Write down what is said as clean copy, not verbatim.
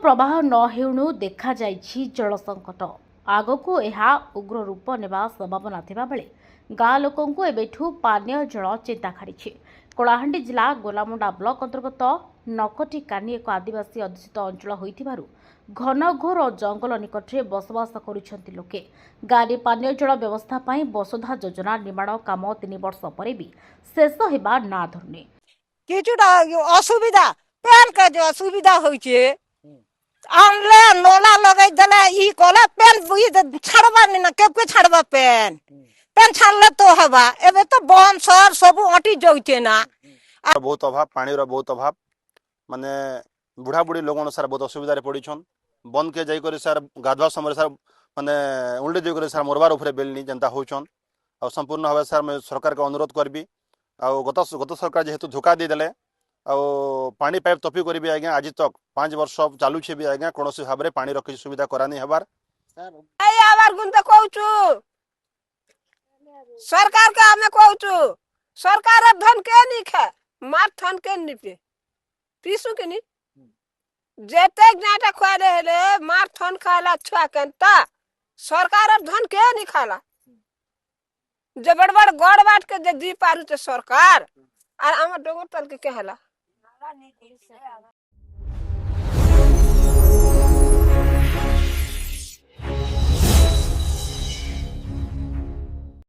प्रवाह न हेउणु देखा जाइछि जल संकट आगको एहा उग्र रूप नेबा संभावना थिबा बेले गाँ लोकंकु एबेठु पानीय जल चिंता खाड़िछि। कलाहांडी जिला गोलामुंडा ब्लॉक अंतर्गत नकटी कानी एक आदिवासी अध्युषित अंचल होइथिबारु घनघोर जंगल निकटरे बसवास करुछंती लोके। गाँव पानीय जल व्यवस्था पई वसुधा योजना निर्माण काम 3 वर्ष परे भी शेष हेबा ना धरुनी। কিছুটা অসুবিধা পেন কে যে অসুবিধা হইছে আনলে নোলা লাগাই দিলে ই কলে পেন বুই ছাড়বার না কেউ ছাড়বা পেন পেন ছাড়লে তো হবা এবে তো বন সর সব অটি যাইছে না बहुत अभाव पानी बहुत अभाव माने बुढ़ा बुढ़ी लोग सार बहुत असुविधा पड़ी बंद के जाकर सार गाधवा समय सार माने उल्टे जाकर सार मरबार उपर बेलनी जनता होचन आ संपूर्ण भाव सार मैं सरकार के अनुरोध करबी आ गत सरकार जेहेतु धोखा देदेले आ पानी पाइप तपी करी आज्ञा आज तक 5 वर्ष चालू भी आज्ञा कौन भाव में पानी रखी सुविधा करानी हबार आबार गुंता कहूचु सरकार के हमें कहूचु सरकार धन के नहीं खा मार थन के निपे पीसू के नहीं जेते जाटा खुआ रहे मार थन खाला छुआ केनता सरकार धन के नहीं खाला जे बड़ बड़ गड़ बाट के जे दी पारू ते सरकार और हमर डोंगर तल के कहला